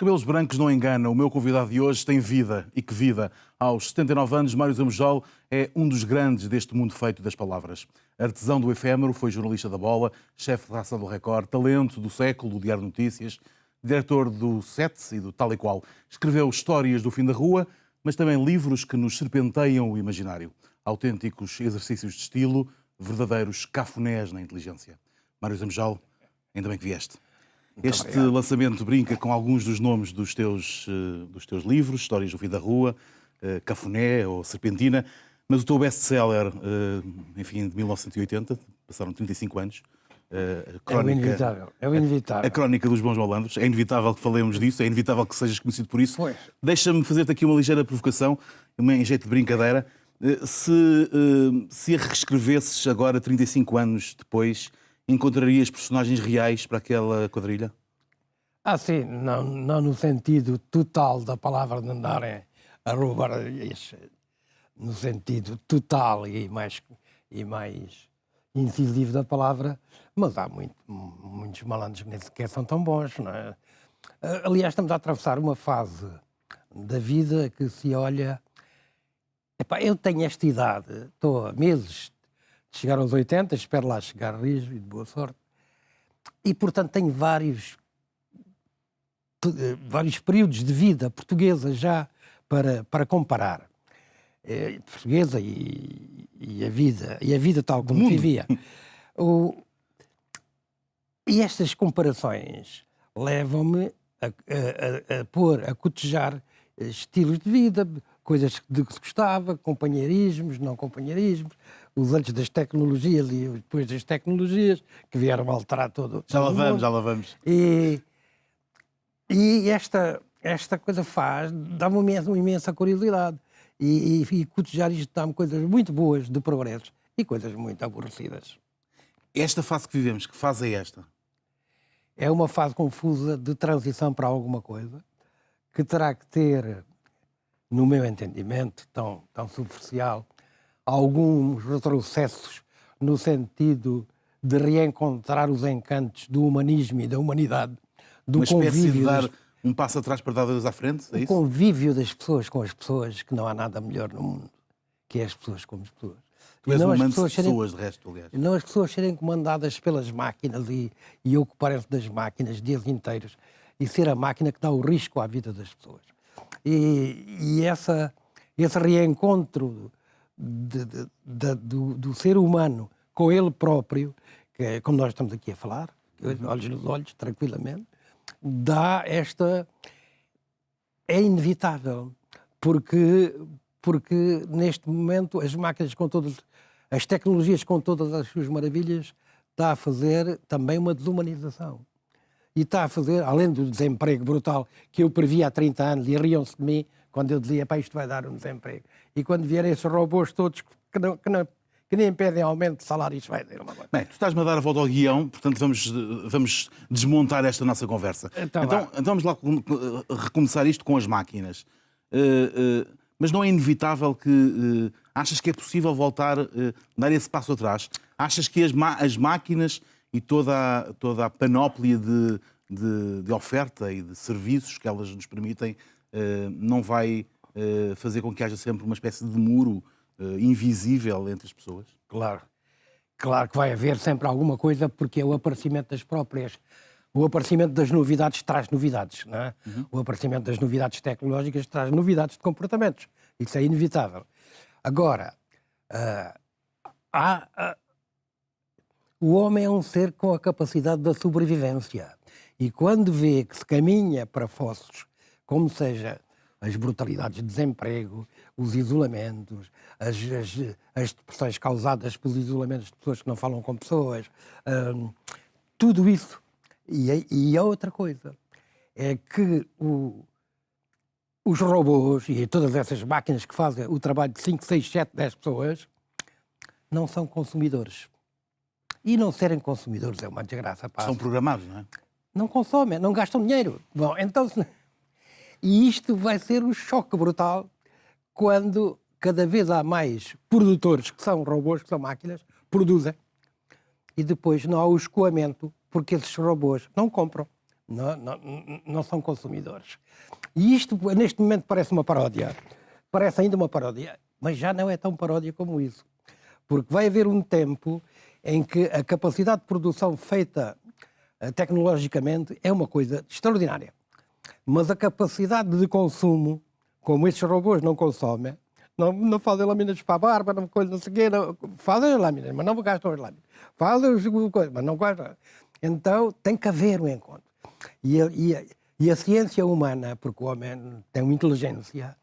cabelos brancos não enganam. O meu convidado de hoje tem vida. E que vida! Aos 79 anos, Mário Zambojal é um dos grandes deste mundo feito das palavras. Artesão do efêmero, foi jornalista da Bola, chefe de redação do Record, talento do século do Diário de Notícias, diretor do Sete e do Tal e Qual. Escreveu histórias do fim da rua, mas também livros que nos serpenteiam o imaginário. Autênticos exercícios de estilo, verdadeiros cafunés na inteligência. Mário Zambojal, ainda bem que vieste. Este lançamento brinca com alguns dos nomes dos teus livros, Histórias do Fim da Rua, Cafuné ou Serpentina, mas o teu best-seller, enfim, de 1980, passaram 35 anos, É o inevitável. A Crónica dos Bons Malandros. É inevitável que falemos disso, é inevitável que sejas conhecido por isso. Pois. Deixa-me fazer-te aqui uma ligeira provocação, em jeito de brincadeira. Se a reescrevesses agora, 35 anos depois, encontrarias personagens reais para aquela quadrilha? Sim, não no sentido total da palavra de andarem a roubar, no sentido total e mais incisivo da palavra, mas há muitos malandros que nem sequer são tão bons, não é? Aliás, estamos a atravessar uma fase da vida que se olha... eu tenho esta idade, estou a meses de chegar aos 80, espero lá chegar rijo e de boa sorte, e portanto tenho vários períodos de vida portuguesa já para comparar. Portuguesa e a vida tal como vivia. E estas comparações levam-me a cotejar estilos de vida, coisas de que se gostava, companheirismos, não companheirismos, os antes das tecnologias e depois das tecnologias, que vieram alterar todo. Já lá vamos. E esta coisa dá-me uma imensa curiosidade. E cotejar isto dá-me coisas muito boas de progresso e coisas muito aborrecidas. Esta fase que vivemos, que fase é esta? É uma fase confusa de transição para alguma coisa que terá que ter, no meu entendimento, tão superficial, alguns retrocessos no sentido de reencontrar os encantos do humanismo e da humanidade, do uma espécie convívio de dar um passo atrás para dar dois à frente, é isso? O convívio das pessoas com as pessoas, que não há nada melhor no mundo, que é as pessoas como as pessoas. Tu és um amante de pessoas, de resto, aliás. Não as pessoas serem comandadas pelas máquinas e ocuparem-se das máquinas dias inteiros e ser a máquina que dá o risco à vida das pessoas. E esse reencontro do ser humano com ele próprio, que é como nós estamos aqui a falar, olhos nos olhos, tranquilamente, dá esta... É inevitável, porque neste momento as máquinas com todas, as tecnologias com todas as suas maravilhas, está a fazer também uma desumanização. E está a fazer, além do desemprego brutal que eu previa há 30 anos, e riam-se de mim quando eu dizia, isto vai dar um desemprego. E quando vierem esses robôs todos que nem pedem aumento de salário, isto vai dar uma coisa. Bem, tu estás-me a dar a volta ao guião, portanto vamos desmontar esta nossa conversa. Então vamos lá recomeçar isto com as máquinas. Mas não é inevitável que... achas que é possível voltar, dar esse passo atrás? Achas que as máquinas e toda a panóplia de oferta e de serviços que elas nos permitem não vai fazer com que haja sempre uma espécie de muro invisível entre as pessoas? Claro que vai haver sempre alguma coisa, porque é o aparecimento das novidades traz novidades, não é? O aparecimento das novidades tecnológicas traz novidades de comportamentos. Isso é inevitável. Agora, o homem é um ser com a capacidade da sobrevivência. E quando vê que se caminha para fossos, como seja as brutalidades de desemprego, os isolamentos, as depressões causadas pelos isolamentos de pessoas que não falam com pessoas, tudo isso. E a outra coisa é que os robôs e todas essas máquinas que fazem o trabalho de 5, 6, 7, 10 pessoas não são consumidores. E não serem consumidores é uma desgraça. São programados, não é? Não consomem, não gastam dinheiro. Bom, então... E isto vai ser um choque brutal quando cada vez há mais produtores que são robôs, que são máquinas, produzem. E depois não há o escoamento, porque esses robôs não compram, não são consumidores. E isto, neste momento, parece uma paródia. Parece ainda uma paródia, mas já não é tão paródia como isso. Porque vai haver um tempo em que a capacidade de produção feita tecnologicamente é uma coisa extraordinária. Mas a capacidade de consumo, como estes robôs não consomem, não fazem lâminas para a barba, não sei o quê, fazem as lâminas, mas não gastam as lâminas. Fazem as coisas, mas não gastam. Então tem que haver um encontro. E a ciência humana, porque o homem tem uma inteligência,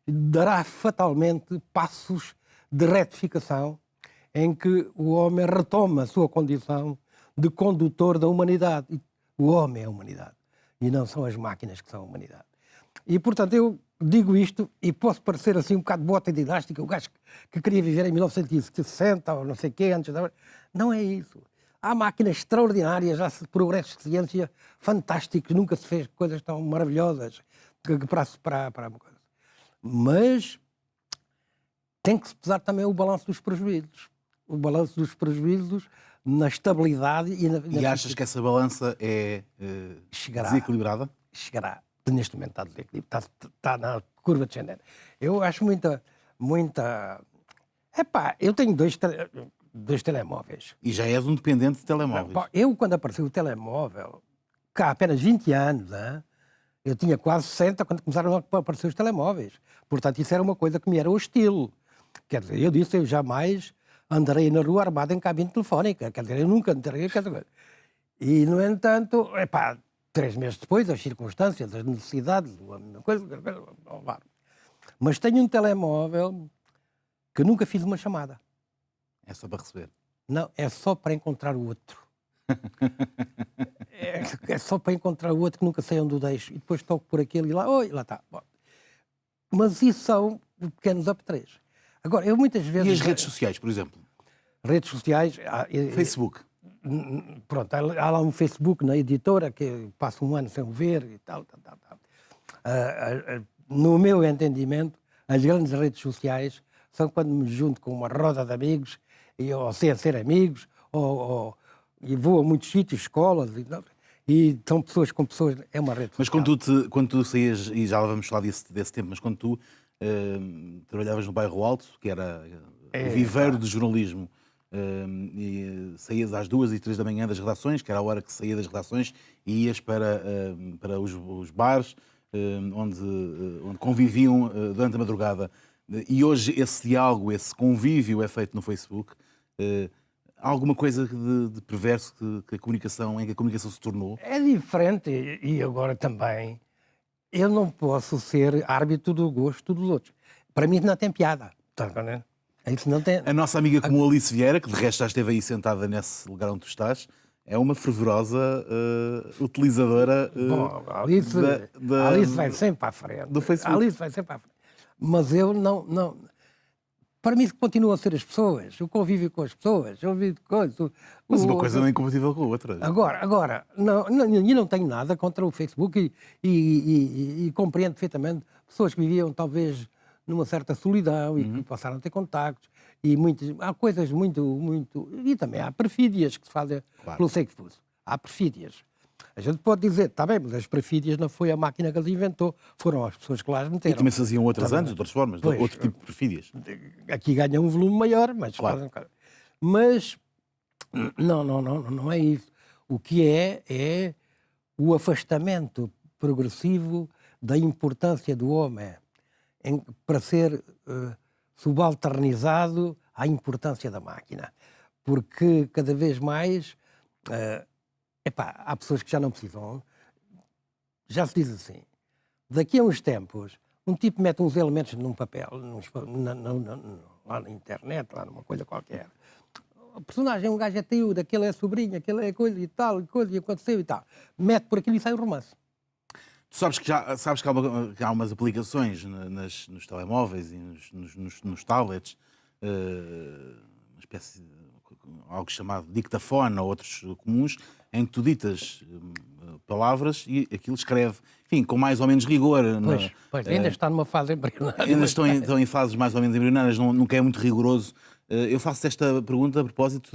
dará fatalmente passos de retificação em que o homem retoma a sua condição de condutor da humanidade. O homem é a humanidade e não são as máquinas que são a humanidade. E, portanto, eu digo isto e posso parecer assim um bocado bota dinástica, o gajo que queria viver em 1960 ou não sei o quê, antes da... Não é isso. Há máquinas extraordinárias, há progressos de ciência fantásticos, nunca se fez coisas tão maravilhosas para uma coisa. Mas tem que se pesar também o balanço dos prejuízos. O balanço dos prejuízos na estabilidade e na... E achas que essa balança é desequilibrada? Chegará. Neste momento está desequilibrado, está na curva descendente. Eu acho muita... Epá, eu tenho dois telemóveis. E já és um dependente de telemóveis. Eu, quando apareceu o telemóvel, cá há apenas 20 anos, hein? Eu tinha quase 60 quando começaram a aparecer os telemóveis. Portanto, isso era uma coisa que me era hostil. Quer dizer, eu disse, eu jamais andarei na rua armado em cabine telefónica. Quer dizer, eu nunca andarei... E, no entanto, 3 meses depois, as circunstâncias, as necessidades, a coisa... Mas tenho um telemóvel que nunca fiz uma chamada. É só para receber? Não, é só para encontrar o outro. É só para encontrar o outro que nunca sei onde o deixo. E depois toco por aquele e lá, oi, lá está. Bom. Mas isso são pequenos apetrechos. Agora, eu muitas vezes... E as redes sociais, por exemplo? Redes sociais... Facebook? Pronto, há lá um Facebook na editora que passa um ano sem o ver e tal. No meu entendimento, as grandes redes sociais são quando me junto com uma roda de amigos, ou sem ser amigos, e vou a muitos sítios, escolas, e são pessoas com pessoas, é uma rede social. Mas quando tu saías, e já lá vamos falar desse tempo, mas quando tu trabalhavas no Bairro Alto, que era o viveiro do jornalismo, e saías às 2 e 3 da manhã das redações, que era a hora que saía das redações, e ias para os bares, onde conviviam durante a madrugada. E hoje esse diálogo, esse convívio é feito no Facebook. Há alguma coisa de perverso em que a comunicação se tornou? É diferente, e agora também, eu não posso ser árbitro do gosto dos outros. Para mim não tem piada, está entendendo? Isso não tem... A nossa amiga comum Alice Vieira, que de resto já esteve aí sentada nesse lugar onde tu estás, é uma fervorosa utilizadora Alice vai sempre à frente. Do Facebook. Alice vai sempre à frente. Mas eu não... Para mim continua a ser as pessoas. Eu convivo com as pessoas. Eu vivo coisas. Mas uma coisa não é incompatível com a outra. Agora não tenho nada contra o Facebook e compreendo perfeitamente pessoas que viviam talvez numa certa solidão e que passaram a ter contactos. E há coisas muito... E também há perfídias que se fazem pelo Facebook. Há perfídias. A gente pode dizer, está bem, mas as perfídias não foi a máquina que as inventou, foram as pessoas que lá as meteram. E também se faziam outras antes, de outras formas, outro tipo de perfídias. Aqui ganha um volume maior, mas... Claro. Mas não é isso. O que é o afastamento progressivo da importância do homem para ser subalternizado à importância da máquina. Porque cada vez mais... há pessoas que já não precisam. Já se diz assim, daqui a uns tempos, um tipo mete uns elementos num papel, lá na internet, lá numa coisa qualquer. O personagem, um gajo é teu, aquele é sobrinho, aquele é coisa e tal, e aconteceu e tal. Mete por aquilo e sai um romance. Tu sabes que há umas aplicações nos telemóveis e nos tablets, uma espécie de algo chamado dictafone ou outros comuns, em que tu ditas palavras e aquilo escreve, enfim, com mais ou menos rigor. Pois, ainda está numa fase embrionária. Ainda estão em fases mais ou menos embrionárias, nunca é muito rigoroso. Eu faço esta pergunta a propósito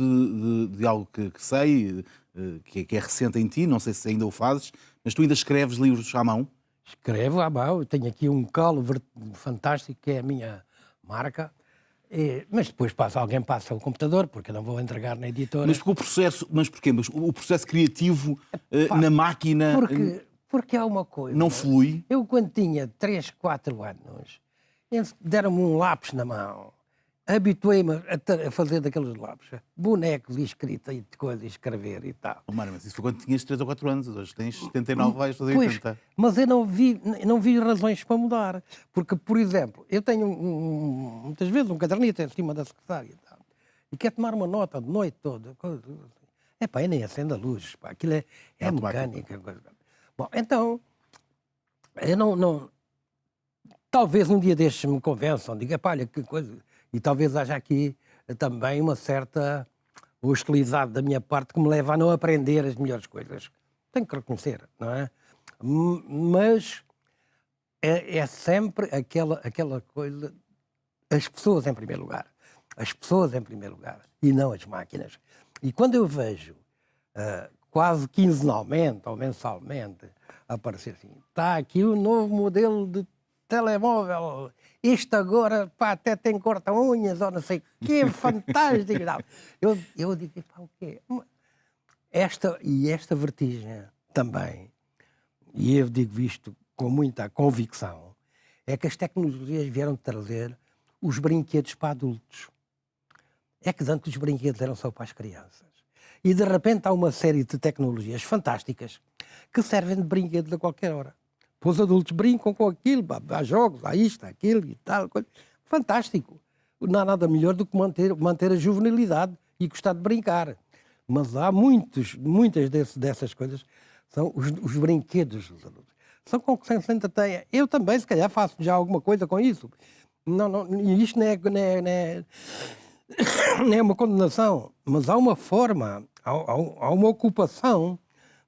de algo que sei, que é recente em ti, não sei se ainda o fazes, Mas tu ainda escreves livros à mão? Escrevo à mão, eu tenho aqui um colo fantástico, que é a minha marca, mas depois alguém passa o computador, porque eu não vou entregar na editora. Mas porque o processo, mas porquê? Mas o processo criativo na máquina Porque há uma coisa. não flui? Eu, quando tinha 3, 4 anos, deram-me um lápis na mão. Habituei-me a fazer daqueles lápis bonecos e escrita e de coisa, e escrever e tal. Oh, Mário, mas isso foi quando tinhas 3 ou 4 anos. Hoje tens 79, vais fazer Pois, 80. mas eu não vi razões para mudar. Porque, por exemplo, eu tenho muitas vezes um cadernito em cima da secretária e tal, e quer tomar uma nota de noite toda. É pá, eu nem acendo a luz. Pá, aquilo é mecânica. Coisa. Bom, então, eu não. Talvez um dia destes me convençam, diga, pá, olha, que coisa. E talvez haja aqui também uma certa hostilidade da minha parte que me leva a não aprender as melhores coisas. Tenho que reconhecer, não é? Mas é sempre aquela coisa, as pessoas em primeiro lugar. As pessoas em primeiro lugar e não as máquinas. E quando eu vejo quase quinzenalmente ou mensalmente aparecer assim, está aqui o novo modelo de telemóvel, isto agora, pá, até tem corta-unhas ou não sei o quê, fantástico. Eu digo, pá, o quê? Esta vertigem também, e eu digo isto com muita convicção, é que as tecnologias vieram trazer os brinquedos para adultos. É que antes os brinquedos eram só para as crianças. E de repente há uma série de tecnologias fantásticas que servem de brinquedos a qualquer hora. Os adultos brincam com aquilo, há jogos, há isto, há aquilo e tal. Coisa. Fantástico. Não há nada melhor do que manter a juvenilidade e gostar de brincar. Mas há muitas dessas coisas, são os brinquedos dos adultos. São com que se entretêm. Eu também, se calhar, faço já alguma coisa com isso. E isto não é uma condenação, mas há uma forma, há uma ocupação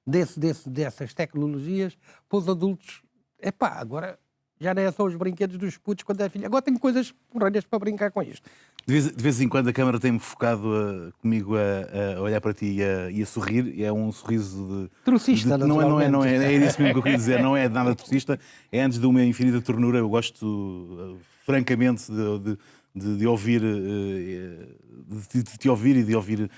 dessas tecnologias para os adultos. Epá, agora já não é só os brinquedos dos putos quando é filho. Agora tenho coisas porreiras para brincar com isto. De vez em quando a câmara tem-me focado comigo a olhar para ti e a sorrir, e é um sorriso de... Trocista, não é isso mesmo que eu queria dizer, não é nada trocista, é antes de uma infinita ternura. Eu gosto, francamente, de ouvir, de te ouvir e de ouvir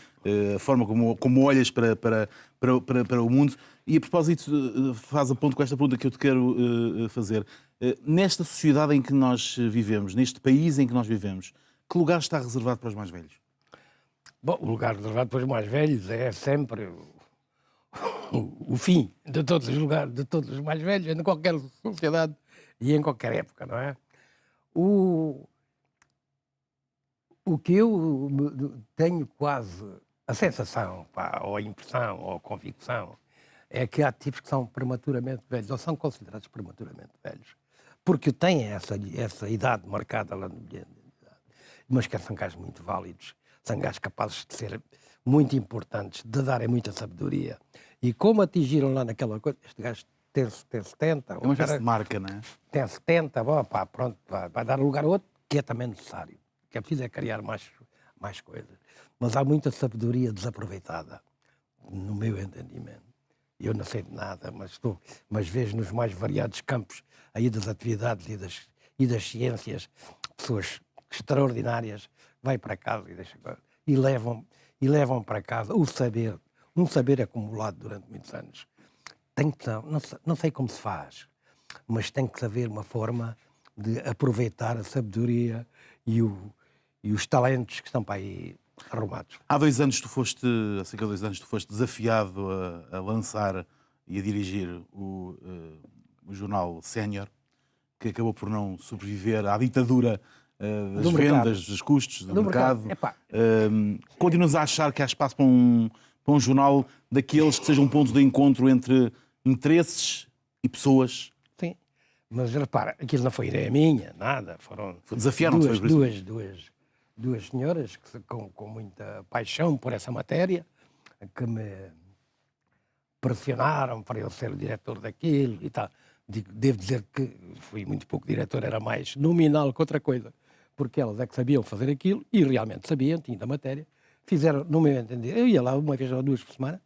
a forma como olhas para o mundo. E a propósito, faz a ponto com esta pergunta que eu te quero fazer. Nesta sociedade em que nós vivemos, neste país em que nós vivemos, que lugar está reservado para os mais velhos? Bom, o lugar reservado para os mais velhos é sempre o fim de todos os lugares, de todos os mais velhos, em qualquer sociedade e em qualquer época, não é? O que eu tenho quase a sensação, pá, ou a impressão, ou a convicção, é que há tipos que são prematuramente velhos, ou são considerados prematuramente velhos, porque têm essa idade marcada lá no bilhete, mas que são gajos muito válidos, são gajos capazes de ser muito importantes, de darem muita sabedoria. E como atingiram lá naquela coisa, este gajo tem 70... É uma espécie de marca, não é? Tem 70, bom, pá, pronto, vai dar lugar a outro, que é também necessário. O que é preciso é criar mais coisas. Mas há muita sabedoria desaproveitada, no meu entendimento. Eu não sei de nada, mas vejo nos mais variados campos aí das atividades e das ciências pessoas extraordinárias, vai para casa e levam para casa o saber, um saber acumulado durante muitos anos. Não sei como se faz, mas tem que haver uma forma de aproveitar a sabedoria e os talentos que estão para aí arrumados. Há 2 anos há cerca de 2 anos, tu foste desafiado a lançar e a dirigir o jornal Sénior, que acabou por não sobreviver à ditadura das vendas, dos custos, do mercado. Continuas a achar que há espaço para um jornal daqueles que seja um ponto de encontro entre interesses e pessoas? Sim, mas repara, aquilo não foi ideia minha, nada. Desafiaram-te, duas senhoras que, com muita paixão por essa matéria, que me pressionaram para eu ser o diretor daquilo e tal. Devo dizer que fui muito pouco diretor, era mais nominal que outra coisa, porque elas é que sabiam fazer aquilo e realmente sabiam, tinham da matéria. Fizeram, no meu entender, eu ia lá uma vez ou 2 por semana,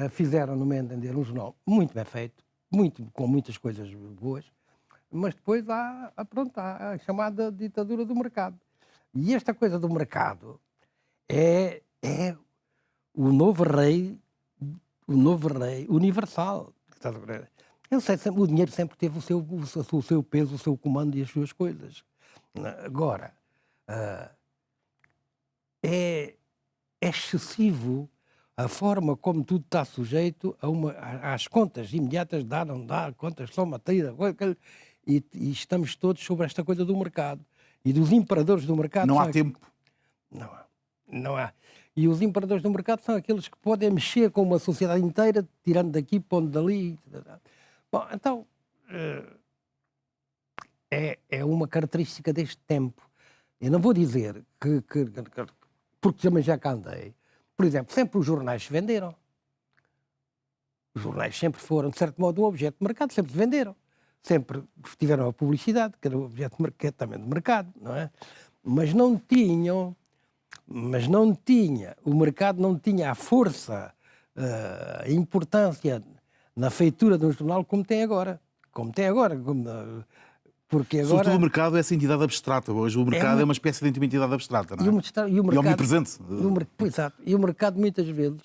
fizeram, no meu entender, um jornal muito bem feito, com muitas coisas boas, mas depois pronto, há a chamada ditadura do mercado. E esta coisa do mercado é o novo rei universal. Estás a ver? Eu sei, o dinheiro sempre teve o seu peso, o seu comando e as suas coisas. Agora, é excessivo a forma como tudo está sujeito às contas imediatas, dá, não dá, contas são matéria, e estamos todos sobre esta coisa do mercado. E dos imperadores do mercado... Não há tempo. Não há. E os imperadores do mercado são aqueles que podem mexer com uma sociedade inteira, tirando daqui, pondo dali. Bom, então, é uma característica deste tempo. Eu não vou dizer porque também já cá andei. Por exemplo, sempre os jornais se venderam. Os jornais sempre foram, de certo modo, um objeto de mercado, sempre se venderam. Sempre tiveram a publicidade, que era um objeto também de mercado, não é? Mas não tinha, o mercado não tinha a força, a importância na feitura de um jornal como tem agora. Porque agora... Sobretudo o mercado é essa entidade abstrata. Hoje o mercado é uma espécie de entidade abstrata, não é? E o mercado, omnipresente. Exato. E o mercado, muitas vezes,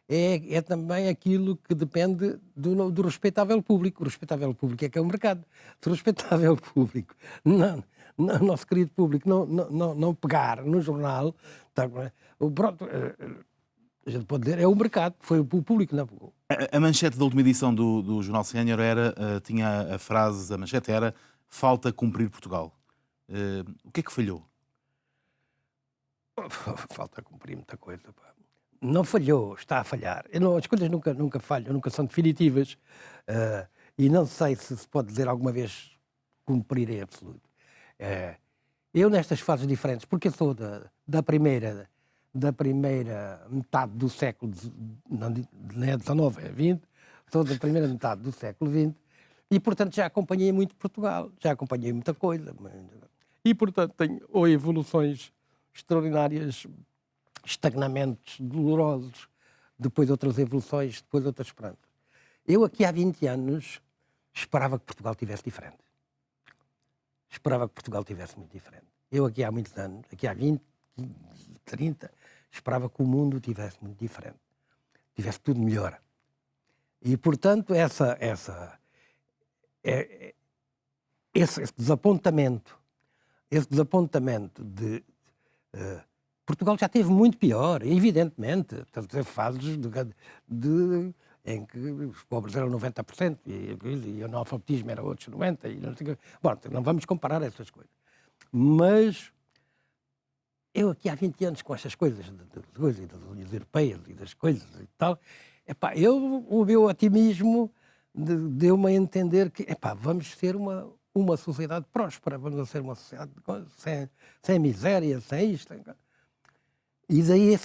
é também aquilo que depende do respeitável público. O respeitável público é que é o mercado. Se o respeitável público, nosso querido público, não pegar no jornal, pronto, a gente pode dizer, é o mercado, foi o público que não pegou. A manchete da última edição do Jornal Sénior tinha a frase, a manchete era: falta cumprir Portugal. O que é que falhou? Falta cumprir muita coisa. Pá. Não falhou, está a falhar. As coisas nunca falham, nunca são definitivas. E não sei se pode dizer alguma vez cumprir em absoluto. Eu, nestas fases diferentes, porque eu sou da primeira metade do século, não é 19, é 20, sou da primeira metade do século XX, e, portanto, já acompanhei muito Portugal, já acompanhei muita coisa. E, portanto, tenho ou evoluções extraordinárias, estagnamentos dolorosos, depois outras evoluções, depois outras esperanças. Eu, aqui há 20 anos, esperava que Portugal tivesse diferente. Esperava que Portugal tivesse muito diferente. Eu, aqui há muitos anos, aqui há 20, 30, esperava que o mundo tivesse muito diferente. Tivesse tudo melhor. E, portanto, esse desapontamento de Portugal já esteve muito pior, evidentemente. Teve fases em que os pobres eram 90% e o analfabetismo era outros 90%. Bom, não vamos comparar essas coisas. Mas eu aqui há 20 anos com estas coisas das Uniões Europeias e das coisas e tal, o meu otimismo deu-me a entender que vamos ser uma sociedade próspera, vamos ser uma sociedade sem miséria, sem isto. E daí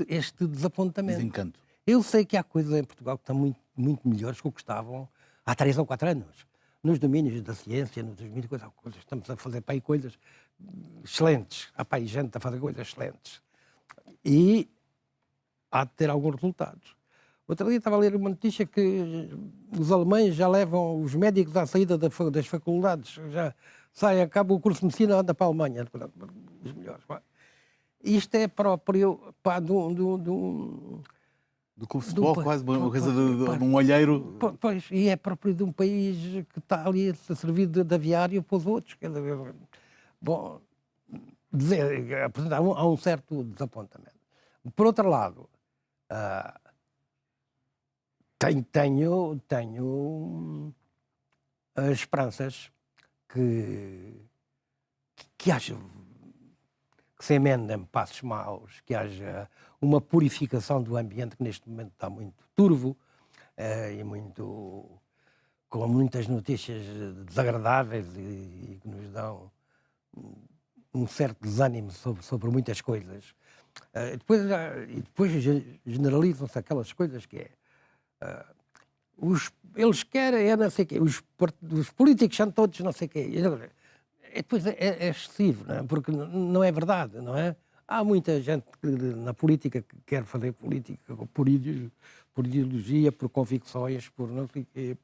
este desapontamento. Desencanto. Eu sei que há coisas em Portugal que estão muito, muito melhores que o que estavam há 3 ou 4 anos. Nos domínios da ciência, nos domínios de coisas, estamos a fazer coisas excelentes. Há gente a fazer coisas excelentes. E há de ter alguns resultados. Outro dia estava a ler uma notícia que os alemães já levam os médicos à saída das faculdades. Já acaba o curso de medicina, anda para a Alemanha. Os melhores. Isto é próprio do clube de futebol, quase uma coisa de um olheiro. Pois, e é próprio de um país que está ali a servir de aviário para os outros. Bom, há um certo desapontamento. Por outro lado, tenho as esperanças que se emendem passos maus, que haja uma purificação do ambiente que neste momento está muito turvo e com muitas notícias desagradáveis e que nos dão um certo desânimo sobre muitas coisas. Depois generalizam-se aquelas coisas que eles querem, não sei o quê, os políticos são todos não sei o quê. Depois é excessivo, não é? Porque não é verdade, não é? Há muita gente na política que quer fazer política por ideologia, por convicções, por não sei o quê.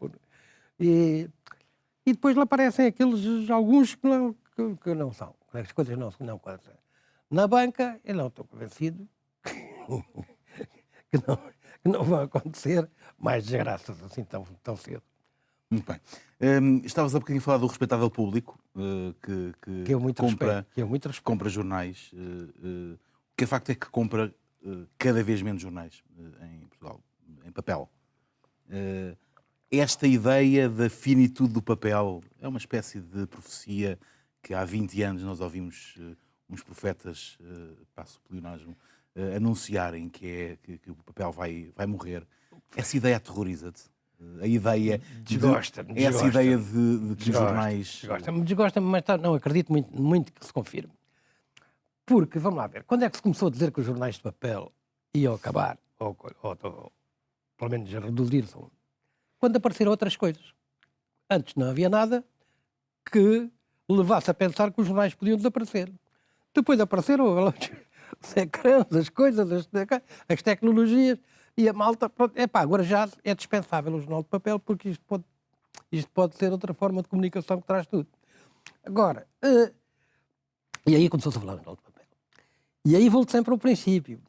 E depois lá aparecem aqueles, alguns que não são. As coisas não acontecem. Na banca, eu não estou convencido que não vão acontecer mais desgraças assim tão cedo. Muito bem. Estavas há bocadinho a falar do respeitável público que Que eu muito compra, respeito. compra jornais. O que é facto é que compra cada vez menos jornais em Portugal, em papel. Esta ideia da finitude do papel é uma espécie de profecia que há 20 anos nós ouvimos uns profetas, passo o pleonasmo, anunciarem que o papel vai morrer. Essa ideia aterroriza-te? A ideia Desgosta-me. essa ideia de que os jornais... Desgosta-me, mas não acredito muito que se confirme. Porque, vamos lá ver, quando é que se começou a dizer que os jornais de papel iam acabar, ou pelo menos a reduzir-se? Quando apareceram outras coisas. Antes não havia nada que levasse a pensar que os jornais podiam desaparecer. Depois apareceram os ecrãs, as coisas, as tecnologias, e a malta, pronto, agora já é dispensável o jornal de papel, porque isto pode ser outra forma de comunicação que traz tudo. Agora, e aí começou-se a falar do jornal de papel. E aí volto sempre ao princípio.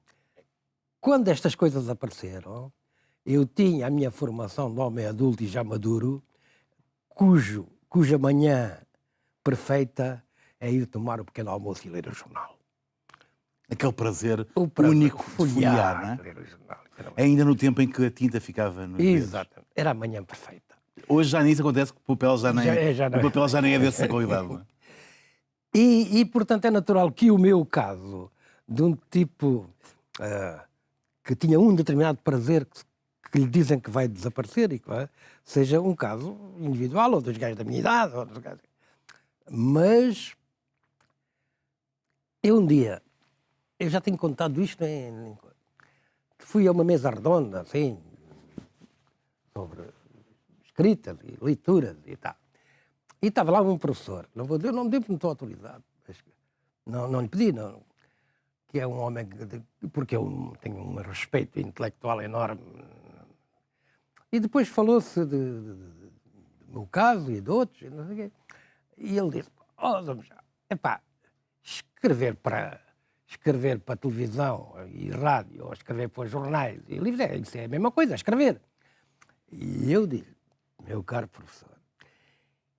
Quando estas coisas apareceram, eu tinha a minha formação de homem adulto e já maduro, cuja manhã perfeita é ir tomar o pequeno almoço e ler o jornal. Aquele prazer único de folhear, não é? Ler o jornal. Ainda no tempo em que a tinta ficava nos dedos. Exatamente. Era a manhã perfeita. Hoje já nisso acontece que o papel já nem o papel já nem é dessa qualidade. Não é? E, portanto, é natural que o meu caso, de um tipo que tinha um determinado prazer que lhe dizem que vai desaparecer, e que seja um caso individual, ou dos gajos da minha idade, ou dos gajos... Mas eu um dia, eu já tenho contado isto, fui a uma mesa redonda, assim, sobre escritas e leituras e tal. E estava lá um professor, não vou dizer o nome dele porque não estou autorizado, mas não lhe pedi, não, que é um homem, porque eu tenho um respeito intelectual enorme. E depois falou-se do meu caso e de outros, e não sei o quê. E ele disse, escrever para televisão e rádio, ou escrever para jornais e livros, isso é a mesma coisa, escrever. E eu disse, meu caro professor,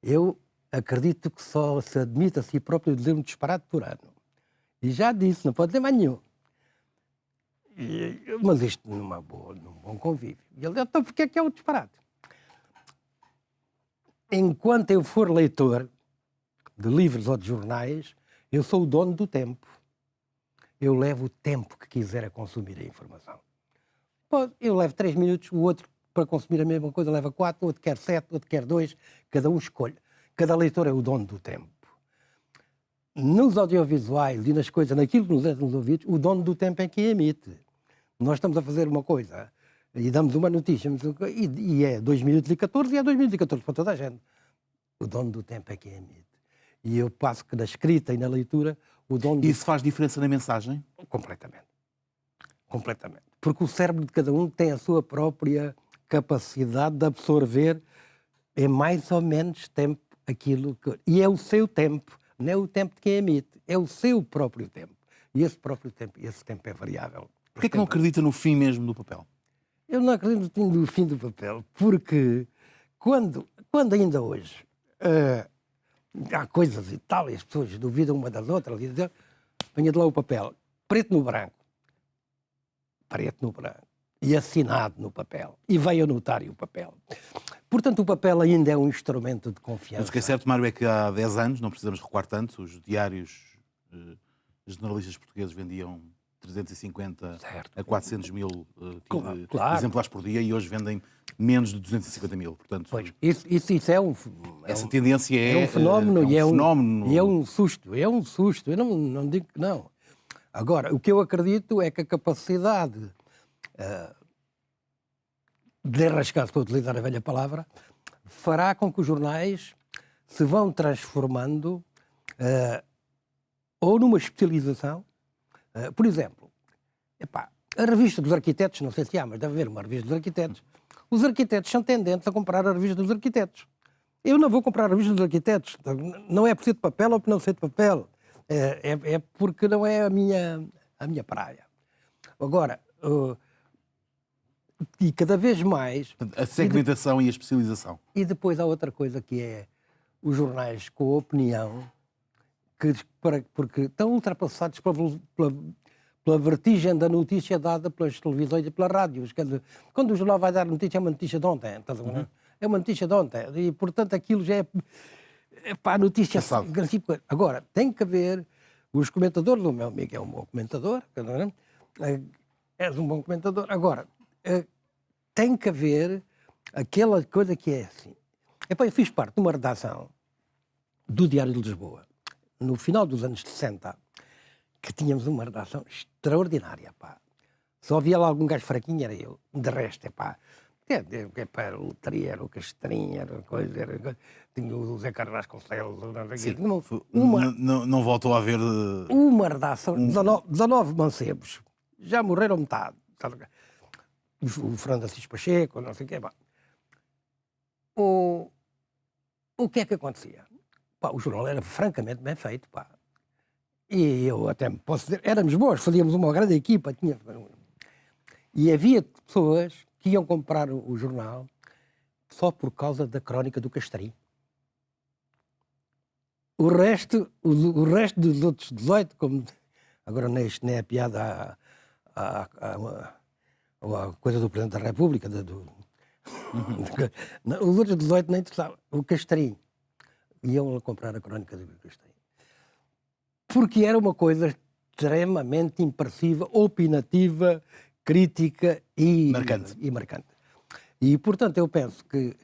eu acredito que só se admite a si próprio dizer um disparate por ano. E já disse, não pode dizer mais nenhum. Mas isto num bom convívio. E ele disse, então porquê é que é um disparate? Enquanto eu for leitor de livros ou de jornais, eu sou o dono do tempo. Eu levo o tempo que quiser a consumir a informação. Eu levo 3 minutos, o outro, para consumir a mesma coisa, leva 4, o outro quer 7, o outro quer 2, cada um escolhe. Cada leitor é o dono do tempo. Nos audiovisuais e nas coisas, naquilo que nos entra nos ouvidos, o dono do tempo é quem emite. Nós estamos a fazer uma coisa e damos uma notícia, e é 2 minutos e 14, e é 2 minutos e 14 para toda a gente. O dono do tempo é quem emite. E eu passo que na escrita e na leitura, o dono do... Isso faz diferença na mensagem? Completamente. Completamente. Porque o cérebro de cada um tem a sua própria capacidade de absorver em mais ou menos tempo aquilo que... E é o seu tempo, não é o tempo de quem emite, é o seu próprio tempo. E esse próprio tempo, esse tempo é variável. Porquê é que não acredita no fim mesmo do papel? Eu não acredito no fim do papel, porque quando ainda hoje há coisas e tal, e as pessoas duvidam uma das outras, e dizem, venha de lá o papel, preto no branco, e assinado no papel, e veio a notário o papel. Portanto, o papel ainda é um instrumento de confiança. Mas o que é certo, Mário, é que há 10 anos, não precisamos recuar tanto, os diários generalistas portugueses vendiam 350 a 400 mil exemplares por dia, e hoje vendem menos de 250 mil. Portanto, pois, isso é essa tendência é um fenómeno, fenómeno. E é um susto. Eu não digo que não. Agora, o que eu acredito é que a capacidade de rascar, para utilizar a velha palavra, fará com que os jornais se vão transformando ou numa especialização. Por exemplo, A revista dos arquitetos, não sei se há, mas deve haver uma revista dos arquitetos. Os arquitetos são tendentes a comprar a revista dos arquitetos. Eu não vou comprar a revista dos arquitetos. Não é por ser de papel ou por não ser de papel. É porque não é a minha praia. Agora, e cada vez mais... A segmentação e a especialização. E depois há outra coisa que é os jornais com opinião, porque estão ultrapassados pela vertigem da notícia dada pelas televisões e pelas rádios. Quer dizer, quando o jornal vai dar notícia, é uma notícia de ontem. Estás a ver? É uma notícia de ontem. E, portanto, aquilo já é para a notícia. Agora, tem que haver os comentadores. O meu amigo é um bom comentador. És um bom comentador. Agora, tem que haver aquela coisa que é assim. Eu fiz parte de uma redação do Diário de Lisboa, no final dos anos 60, que tínhamos uma redação extraordinária, pá. Só havia lá algum gajo fraquinho, era eu. De resto, era o Trier, o Castrinha, era coisa, tinha o Zé Carlos Vasconcelos, não voltou a haver... Uma redação, 19 mancebos, já morreram metade. O Fernando Assis Pacheco, não sei o quê, pá. O que é que acontecia? Pá, o jornal era francamente bem feito, pá. E eu até me posso dizer, éramos bons, fazíamos uma grande equipa. E havia pessoas que iam comprar o jornal só por causa da crónica do Castrim. O resto dos outros 18, como agora nem é piada a coisa do Presidente da República, os outros 18 nem interessavam. O Castrim. Iam comprar a crónica do Castrim. Porque era uma coisa extremamente impressiva, opinativa, crítica e marcante. E, portanto, eu penso que,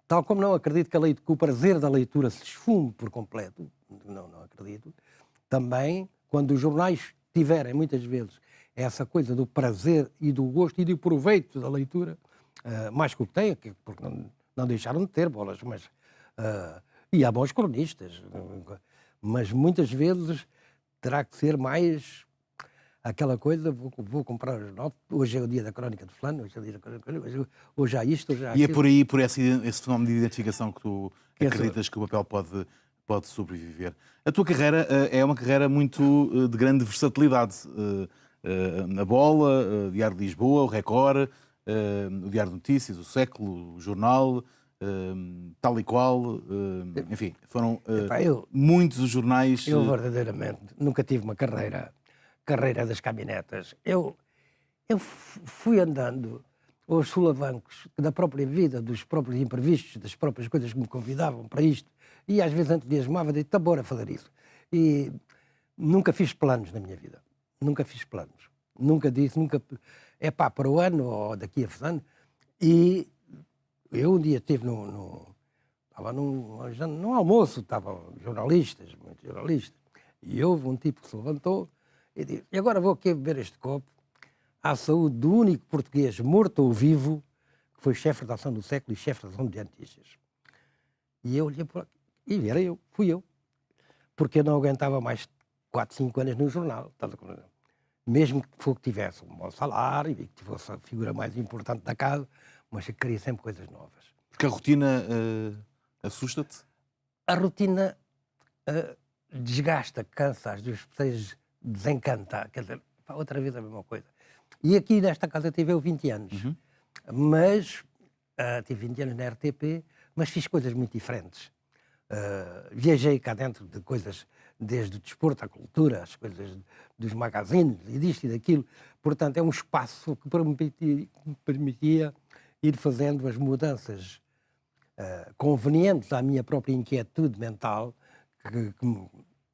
tal como não acredito que o prazer da leitura se esfume por completo, não acredito, também, quando os jornais tiverem, muitas vezes, essa coisa do prazer e do gosto e do proveito da leitura, mais que o que têm, porque não deixaram de ter bolas, mas... e há bons cronistas, mas muitas vezes terá que ser mais aquela coisa, vou comprar o jornal, hoje é o dia da crónica de fulano, hoje é o dia da crónica, hoje há isto, hoje há aquilo. E é por aí, por esse fenómeno de identificação que tu acreditas que o papel pode sobreviver. A tua carreira é uma carreira muito de grande versatilidade. Na Bola, o Diário de Lisboa, o Record, o Diário de Notícias, o Século, o Jornal... tal e qual, enfim, foram muitos os jornais... Eu verdadeiramente nunca tive uma carreira das caminhonetas. Eu fui andando aos solavancos da própria vida, dos próprios imprevistos, das próprias coisas que me convidavam para isto, e às vezes entusiasmava de tá bora fazer isso. E nunca fiz planos na minha vida. Nunca fiz planos. Nunca disse, para o ano ou daqui a ano. E eu um dia estive estava num almoço, estavam jornalistas, muitos jornalistas, e houve um tipo que se levantou e disse, e agora vou aqui beber este copo à saúde do único português morto ou vivo que foi chefe de redação do Século e chefe de redação de Notícias. E eu olhei para lá, e era eu, fui eu. Porque eu não aguentava mais 4, 5 anos no jornal. Mesmo que tivesse um bom salário e que fosse a figura mais importante da casa, mas eu queria sempre coisas novas. Porque a rotina assusta-te? A rotina desgasta, cansa, às vezes desencanta. Quer dizer, outra vez a mesma coisa. E aqui nesta casa tive eu 20 anos. Mas tive 20 anos na RTP, mas fiz coisas muito diferentes. Viajei cá dentro de coisas, desde o desporto à cultura, as coisas dos magazines, e disto e daquilo. Portanto, é um espaço que me permitia ir fazendo as mudanças convenientes à minha própria inquietude mental, que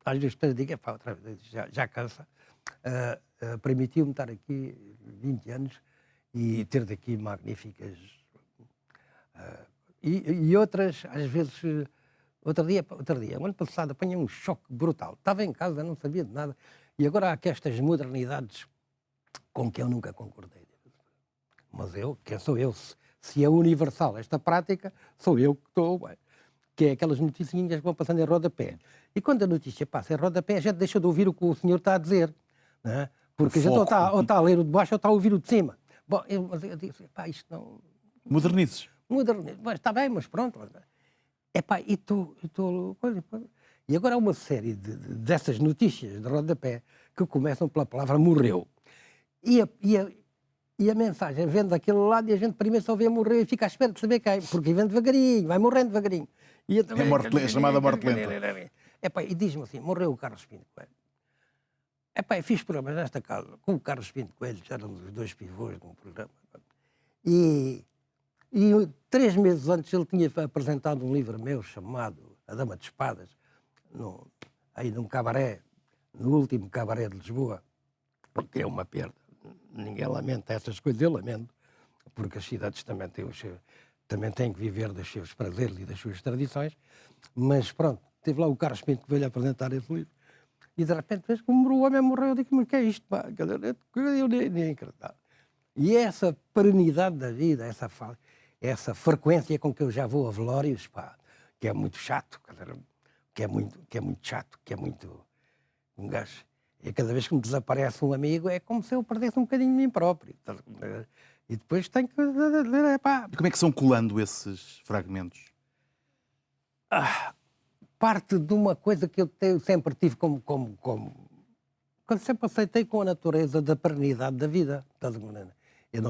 às vezes digo, outra vez, já cansa. Permitiu-me estar aqui 20 anos e ter daqui magníficas... e outras, às vezes... Outro dia, o ano passado, apanhei um choque brutal. Estava em casa, não sabia de nada. E agora há estas modernidades com que eu nunca concordei. Mas quem sou eu? Se é universal esta prática, sou eu que estou... Que é aquelas notícias que vão passando em rodapé. E quando a notícia passa em rodapé, a gente deixa de ouvir o que o senhor está a dizer. Não é? Porque a gente ou está a ler o de baixo ou está a ouvir o de cima. Bom, eu disse, pá, isto não... Modernizes. Mas está bem, mas pronto. Epá, e agora há uma série dessas notícias de rodapé que começam pela palavra morreu. E a mensagem vem daquele lado e a gente primeiro só vê morrer e fica à espera de saber quem, porque vem devagarinho, vai morrendo devagarinho. E eu também, É chamada morte lenta. Epá, e diz-me assim, morreu o Carlos Pinto Coelho. Epá, eu fiz programas nesta casa com o Carlos Pinto Coelho, já éramos os dois pivôs de um programa. E 3 meses antes ele tinha apresentado um livro meu chamado A Dama de Espadas, aí num cabaré, no último cabaré de Lisboa, porque é uma perda. Ninguém lamenta essas coisas, eu lamento, porque as cidades também têm que viver dos seus prazeres e das suas tradições, mas pronto, teve lá o Carlos Pinto que veio apresentar esse livro, e de repente vês como o homem morreu, eu digo, mas o que é isto, pá? Eu nem acreditava. E essa perenidade da vida, essa frequência com que eu já vou a velórios, pá, que é muito chato, que é muito chato, que é muito... Um gajo... E cada vez que me desaparece um amigo é como se eu perdesse um bocadinho de mim próprio. E depois tenho que... Pá. E como é que são colando esses fragmentos? Parte de uma coisa que eu sempre tive como quando sempre aceitei com a natureza da perenidade da vida. Eu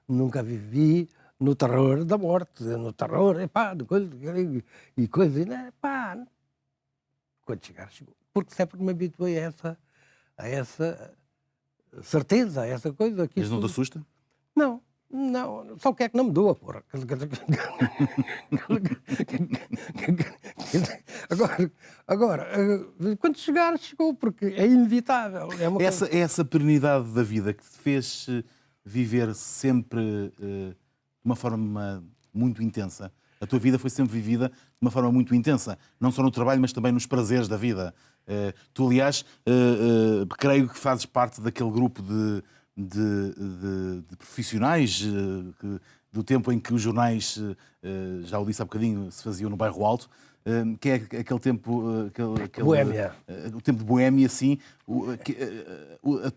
nunca vivi no terror da morte, no terror, e coisa, pá. Quando chegar, chegou. Porque sempre me habituei a essa certeza, a essa coisa. Mas não te assusta? Não. Só o que é que não me doa, porra. Agora, quando chegar, chegou, porque é inevitável. É essa perenidade da vida que te fez viver sempre de uma forma muito intensa. A tua vida foi sempre vivida de uma forma muito intensa, não só no trabalho, mas também nos prazeres da vida. Tu, aliás, creio que fazes parte daquele grupo de profissionais do tempo em que os jornais, já o disse há bocadinho, se faziam no Bairro Alto, que é aquele tempo... Boémia. O tempo de Boémia, assim, a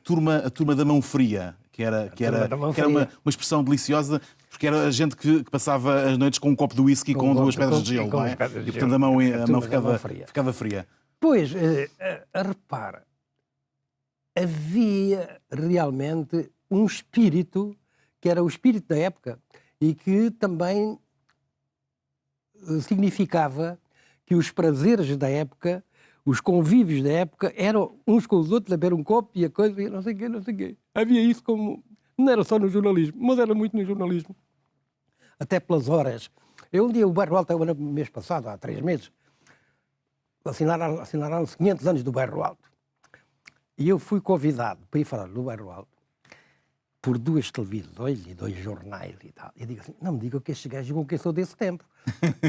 turma da mão fria, que era uma expressão deliciosa, porque era a gente que passava as noites com um copo de whisky com 2 pedras de gelo, não é? E portanto a mão ficava fria. Pois, repara, havia realmente um espírito, que era o espírito da época, e que também significava que os prazeres da época, os convívios da época, eram uns com os outros a beber um copo e a coisa, e não sei o quê. Havia isso como... Não era só no jornalismo, mas era muito no jornalismo. Até pelas horas. Um dia, o Bairro Alto, no mês passado, há 3 meses, assinalaram-se 500 anos do Bairro Alto. E eu fui convidado para ir falar do Bairro Alto por 2 televisões e 2 jornais e tal. E eu digo assim, não me digam que estes gajos jogam que eu sou desse tempo.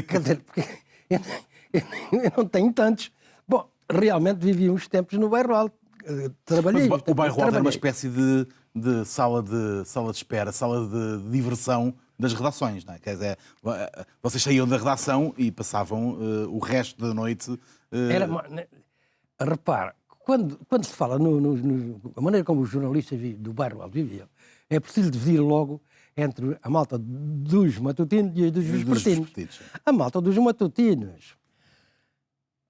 Quer dizer, porque eu não tenho tantos. Bom, realmente vivi uns tempos no Bairro Alto. Trabalhei. Mas o Bairro Alto era uma espécie de sala de espera, sala de diversão das redações, não é? Quer dizer, vocês saíam da redação e passavam o resto da noite... Repara, quando se fala a maneira como os jornalistas do Bairro Alto viviam, é preciso dividir logo entre a malta dos matutinos e a dos vespertinos. A malta dos matutinos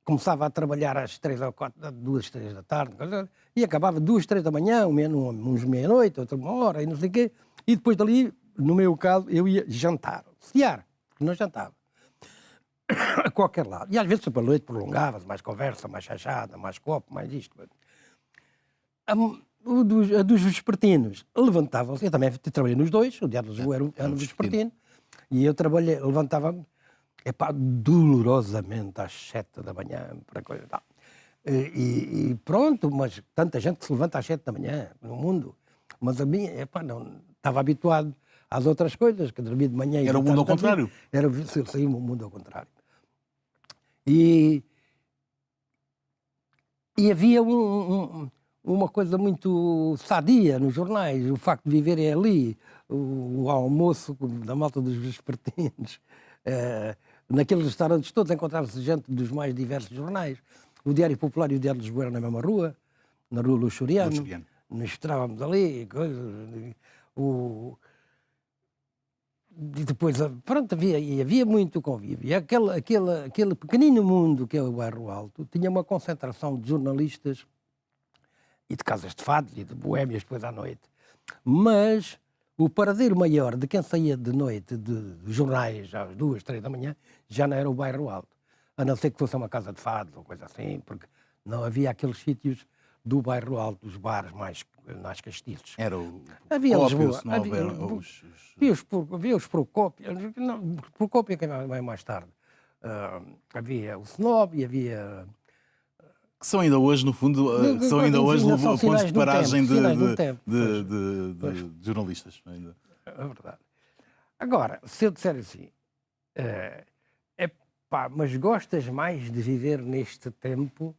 começava a trabalhar às 3 ou 4, 2, 3 da tarde, e acabava 2, 3 da manhã, uns meia-noite, outra 1 hora, e não sei o quê. E depois dali, no meu caso, eu ia jantar, cear, porque não jantava. A qualquer lado. E às vezes a noite prolongava-se, mais conversa, mais chachada, mais copo, mais isto. A dos vespertinos levantavam-se, eu também trabalhei nos 2, o Diário de Lisboa era um vespertino, e eu levantava-me, dolorosamente às 7 da manhã, para coisa e tal. E pronto, mas tanta gente que se levanta às 7 da manhã no mundo, mas a mim, não, estava habituado às outras coisas, que dormia de manhã... Era o mundo ao contrário? Saía o mundo ao contrário. E havia uma coisa muito sadia nos jornais, o facto de viverem ali, o almoço da malta dos vespertinos, naqueles restaurantes todos encontrava-se gente dos mais diversos jornais. O Diário Popular e o Diário de Lisboa eram na mesma rua, na Rua Luxuriano. nos estávamos ali, e depois, pronto, havia muito convívio. E aquele pequenino mundo que é o Bairro Alto tinha uma concentração de jornalistas e de casas de fado e de boémias depois à noite. Mas o paradeiro maior de quem saía de noite de jornais às 2, 3 da manhã já não era o Bairro Alto. A não ser que fosse uma casa de fado ou coisa assim, porque não havia aqueles sítios do Bairro Alto, os bares mais castiços. Era o Havia Procópio, Lisboa, se não houver havia os Procópio, não, Procópio é que vem mais tarde. Havia o Snob e havia... que são ainda hoje, no fundo, são ainda hoje pontos de paragem de jornalistas. Ainda. É verdade. Agora, se eu disser assim, mas gostas mais de viver neste tempo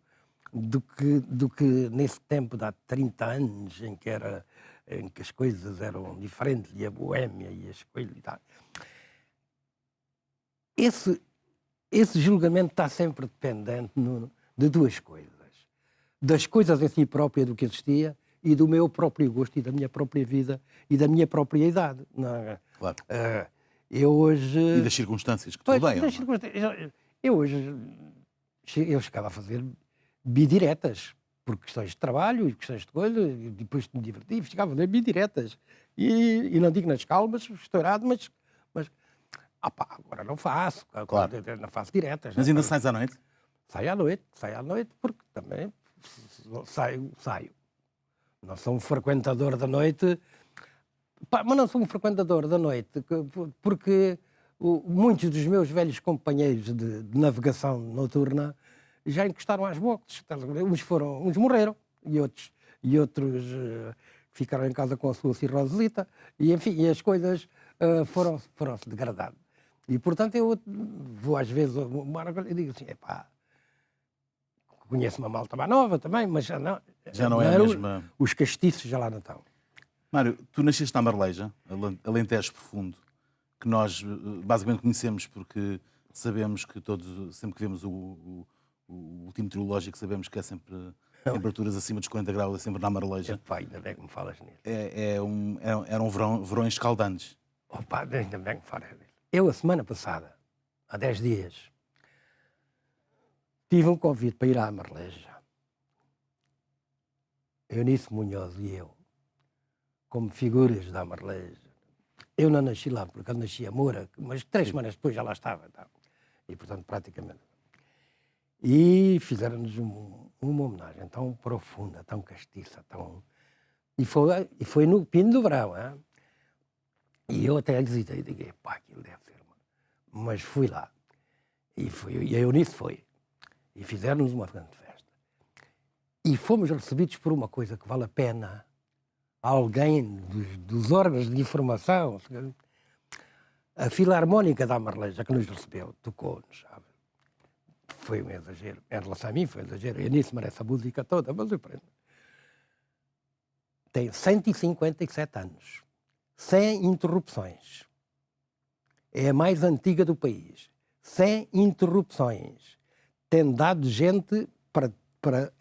do que nesse tempo de há 30 anos, em que as coisas eram diferentes, e a boémia e as coisas e tal. Esse julgamento está sempre dependente de duas coisas. Das coisas em si própria do que existia e do meu próprio gosto e da minha própria vida e da minha própria idade. Claro. Eu hoje... E das circunstâncias que te rodeiam. Eu chegava a fazer bidiretas, por questões de trabalho e questões de coisa, e depois de me divertir, chegava a fazer bidiretas. E não digo nas calmas, estourado, mas agora não faço. Claro. Não faço diretas. Mas ainda sais à noite? Saio à noite, porque também saio. Não sou um frequentador da noite, mas não sou um frequentador da noite, porque muitos dos meus velhos companheiros de navegação noturna já encostaram às boxes. Uns morreram e outros ficaram em casa com a sua cirrosita, e enfim, as coisas foram-se degradando. E portanto eu vou às vezes e digo assim, conheço uma malta mais nova também, mas já não é a mesma. Os castiços já lá não estão. Mário, tu nasceste na Marleja, Alentejo Profundo, que nós basicamente conhecemos porque sabemos que sempre que vemos o último meteorológico, sabemos que é sempre temperaturas acima dos 40 graus, é sempre na Marleja. Ainda bem que me falas nisso. Eram verões escaldantes. Ainda bem que me falas nisso. Eu, a semana passada, há 10 dias, tive um convite para ir à Marleja. Eunice Munhoz e eu, como figuras da Marleja. Eu não nasci lá, porque eu nasci a Moura, mas 3 semanas depois já lá estava. Então. E, portanto, praticamente. E fizeram-nos uma homenagem tão profunda, tão castiça, E foi no Pino do Verão, hein? E eu até hesitei e digo, aquilo deve ser. Mas fui lá. E a Eunice foi. E fizeram-nos uma grande festa. E fomos recebidos por uma coisa que vale a pena. Alguém dos órgãos de informação, a Filarmónica da Marleja, que nos recebeu, tocou-nos, sabe? Foi um exagero. Em relação a mim, foi um exagero. A Eunice merece a música toda, mas eu prendo. Tem 157 anos. Sem interrupções. É a mais antiga do país. Sem interrupções. Tem dado gente para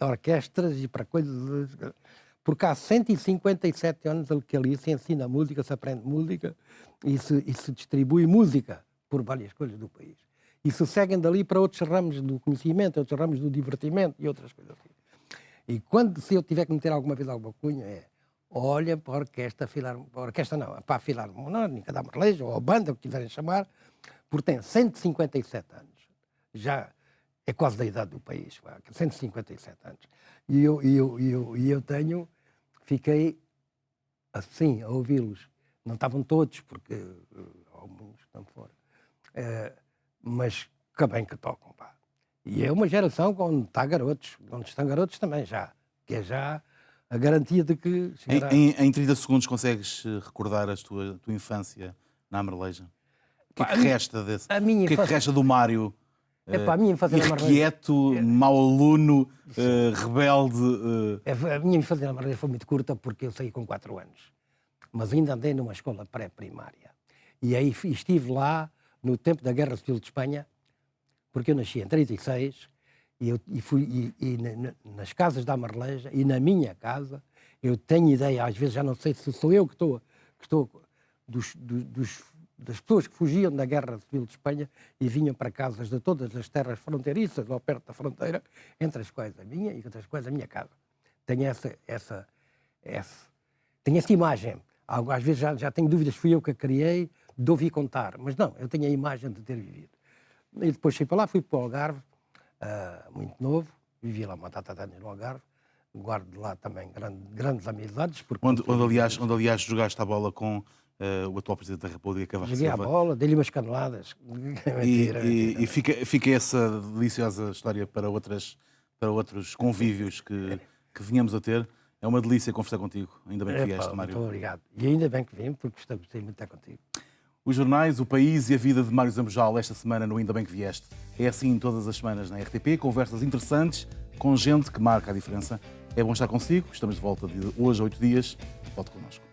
orquestras e para coisas... Porque há 157 anos que ali se ensina música, se aprende música e se distribui música por várias coisas do país. E se seguem dali para outros ramos do conhecimento, outros ramos do divertimento e outras coisas assim. E se eu tiver que meter alguma vez alguma cunha, olha para a orquestra, para a Filarmónica da Marleja, ou a banda, o que quiserem chamar, porque tem 157 anos. Já é quase da idade do país, 157 anos. E eu fiquei assim, a ouvi-los. Não estavam todos, porque alguns estão fora. Mas que bem que tocam, pá. E é uma geração onde estão garotos também já, que é já a garantia de que... Em 30 segundos consegues recordar a tua infância na Marleja? O que é que resta desse? O que é que resta do Mário? A minha infância na Marleja... Irrequieto, mau aluno, rebelde... A minha infância na Marleja foi muito curta porque eu saí com 4 anos. Mas ainda andei numa escola pré-primária. E aí estive lá no tempo da Guerra Civil de Espanha, porque eu nasci em 36, e fui nas casas da Marleja, e na minha casa, Eu tenho ideia, às vezes já não sei se sou eu que estou das pessoas que fugiam da Guerra Civil de Espanha e vinham para casas de todas as terras fronteiriças ou perto da fronteira, entre as quais a minha e entre as quais a minha casa. Tenho tenho essa imagem. Às vezes já tenho dúvidas, fui eu que a criei, de ouvir contar, mas não, eu tenho a imagem de ter vivido. E depois fui para lá, fui para o Algarve, muito novo, vivi lá uma data de anos no Algarve, guardo lá também grandes amizades. Onde aliás, jogaste a bola com o atual Presidente da República, Cavaco Joguei Silva. a bola, dei-lhe umas caneladas. E fica essa deliciosa história para outros convívios que venhamos a ter. É uma delícia conversar contigo. Ainda bem que vieste, Mário. Muito obrigado. E ainda bem que vim, porque gostei muito de estar contigo. Os jornais, o país e a vida de Mário Zambojal esta semana no Ainda Bem que Vieste. É assim todas as semanas na RTP, conversas interessantes com gente que marca a diferença. É bom estar consigo, estamos de volta de hoje a 8 dias. Volte connosco.